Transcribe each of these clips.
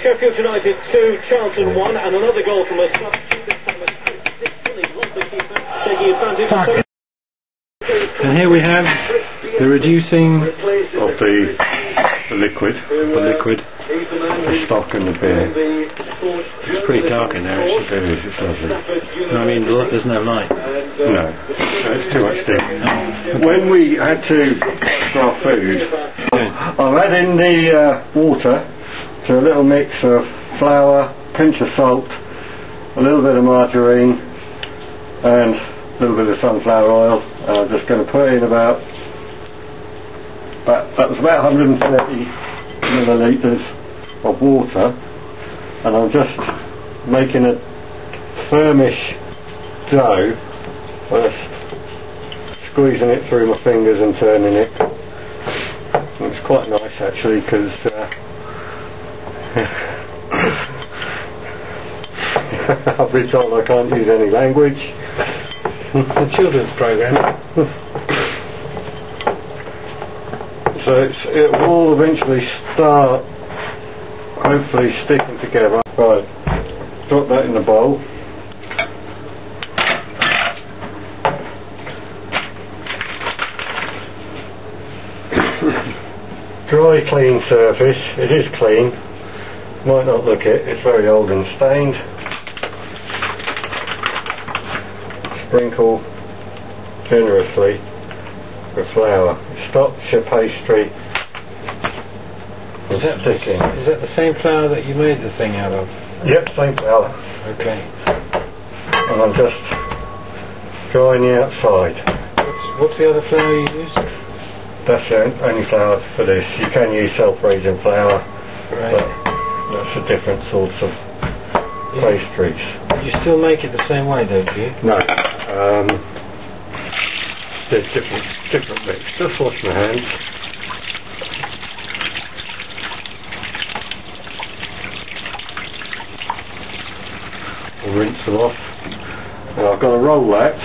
Sheffield United 2, Charlton 1, and another goal from a sub. And here we have the reducing of the liquid, the stock and the beer. It's pretty dark in there. It is, it's lovely. I mean, there's no light. No, it's too much steam. When we had to for our food, I've added in the water to a little mix of flour, pinch of salt, a little bit of margarine, and a little bit of sunflower oil. I'm just going to put in about that was about 130 millilitres of water, and I'm just making a firmish dough, just squeezing it through my fingers and turning it. It's quite nice actually, because I've been told I can't use any language. The children's programme. So it will all eventually start hopefully sticking together. Right, drop that in the bowl. Dry, clean surface. It is clean. Might not look it. It's very old and stained. Sprinkle generously with flour. It stops your pastry from sticking. Is that the same flour that you made the thing out of? Yep, same flour. Okay. And I'm just drying the outside. What's the other flour you use? That's the only flour for this. You can use self-raising flour, Right. but that's for different sorts of pastries. You still make it the same way, don't you? No. There's different mix. Just wash my hands. I'll rinse them off. Now I've got to roll that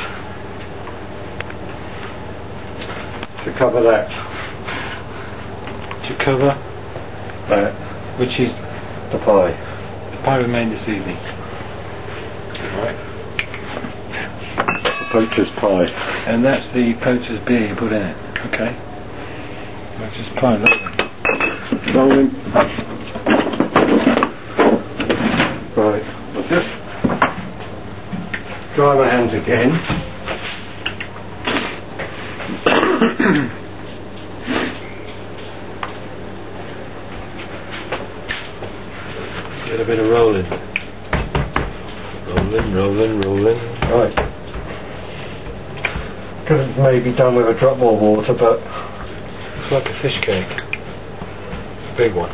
to cover that. To cover? That. Which is The pie. the pie we made this evening. Right. The poacher's pie. And that's the poacher's beer you put in it. Okay. Poacher's pie, lovely. Rolling. Right. I'll just dry my hands again. A bit of rolling. Rolling. Right. Could have maybe done with a drop more water, but It's like a fish cake. Big one.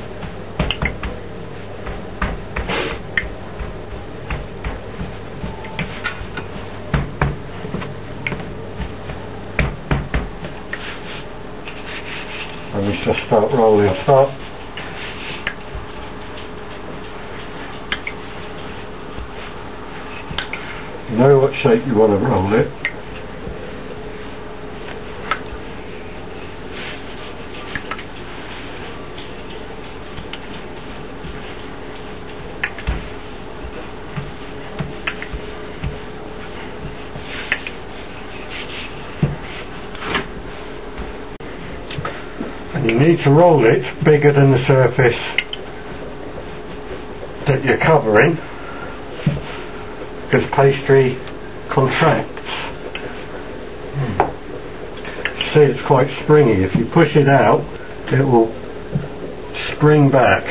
let me just start rolling. You know what shape you want to roll it. And you need to roll it bigger than the surface that you're covering, because pastry contracts. See, it's quite springy. If you push it out, it will spring back.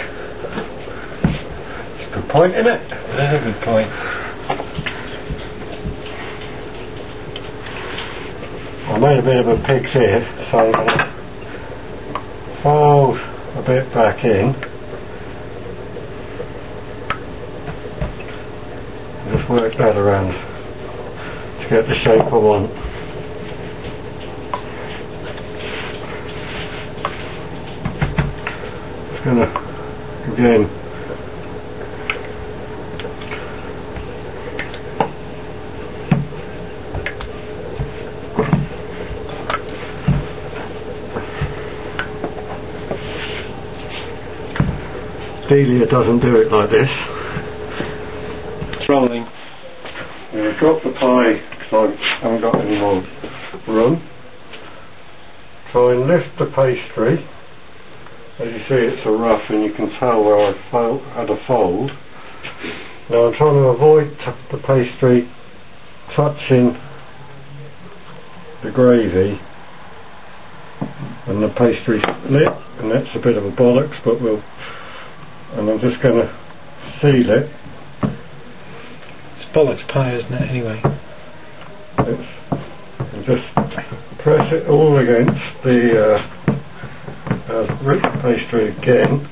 It's a good point, isn't it? That's a good point. I made a bit of a pig here, so I'm going to fold a bit back in. Just work that around to get the shape I want. Just going to, again, Delia doesn't do it like this. It's rolling. I'm going to drop the pie because I haven't got any more room. Try and lift the pastry. As you see, it's a rough and you can tell where I had a fold. Now I'm trying to avoid the pastry touching the gravy and the pastry lip, and that's a bit of a bollocks, but and I'm just going to seal it. It's bollocks pie, isn't it, anyway? And just press it all against the pastry again.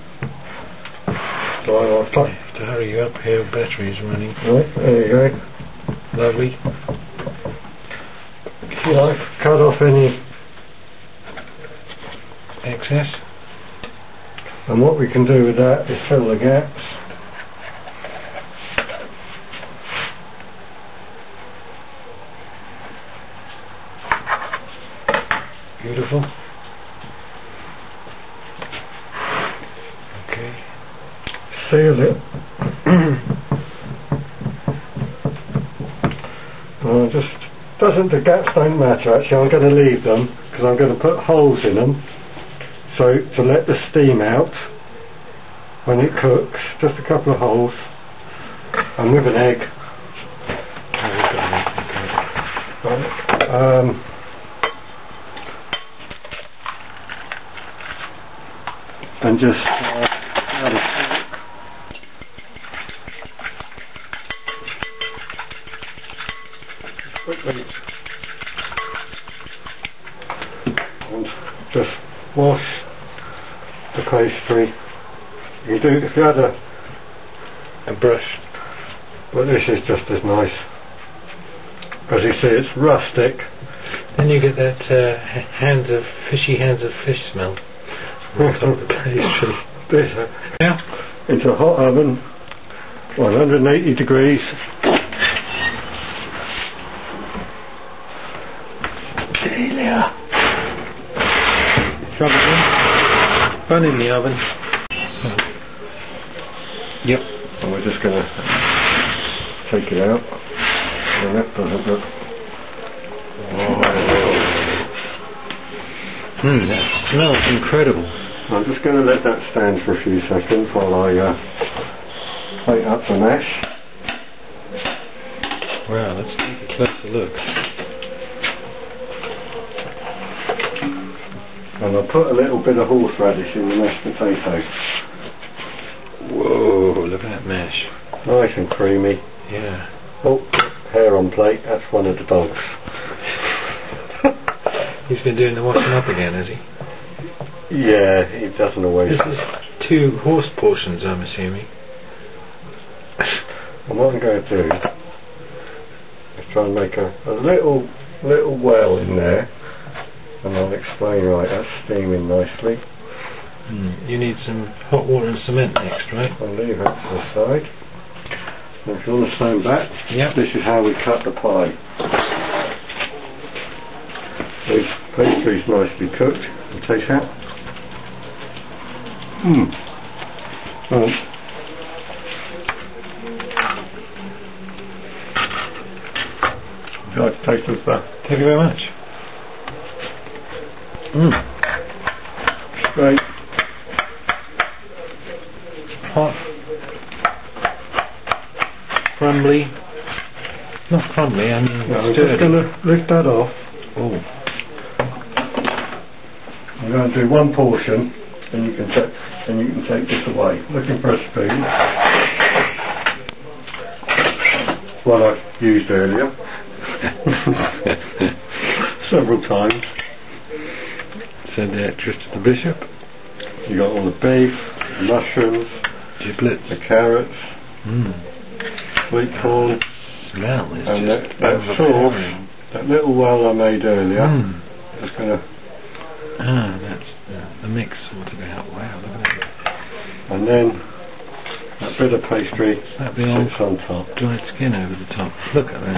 So I'll have to hurry you up here, battery's running. Right, there you go. Lovely. If you like, cut off any excess. And what we can do with that is fill the gaps. Beautiful. Okay. Seal it. The gaps don't matter actually, I'm going to leave them because I'm going to put holes in them so to let the steam out when it cooks, just a couple of holes, and with an egg. And just add a quickly and just wash the pastry. You do if you had a brush, but this is just as nice. As you see, it's rustic. Then you get that fishy hands of fish smell on top of the pastry. This into a hot oven, 180 degrees. Delia. Shove it in. Bun in the oven. Yep. And we're just going to take it out. And that doesn't look. That smells incredible. I'm just going to let that stand for a few seconds while I plate up the mash. Wow, let's take a closer look. And I'll put a little bit of horseradish in the mashed potato. Whoa, look at that mash. Nice and creamy. Yeah. Oh, hair on plate, that's one of the dogs. He's been doing the washing up again, has he? Yeah, he doesn't always. This is 2 horse portions, I'm assuming. And what I'm going to do is try and make a little well in there, and I'll explain. Right, that's steaming nicely. You need some hot water and cement next, right? I'll leave that to the side. And if you want to stand back, yep. This is how we cut the pie. This pastry's nicely cooked. You taste that? Would you like to taste this stuff? Thank you very much. Great. Hot. Crumbly. Not crumbly, I mean No, I'm sturdy. just going to lift that off. Oh. I'm going to do one portion, and you can take this away. Looking for a spoon. One I've used earlier. Several times. Send the extras to the bishop. You got all the beef, the mushrooms, giblets, the carrots, sweet corn, smell is and just that sauce, that little well I made earlier. Just gonna. That's the mix sorted out. Wow, look at that. And then that bit of pastry that the old sits on top. dried skin over the top. Look at that.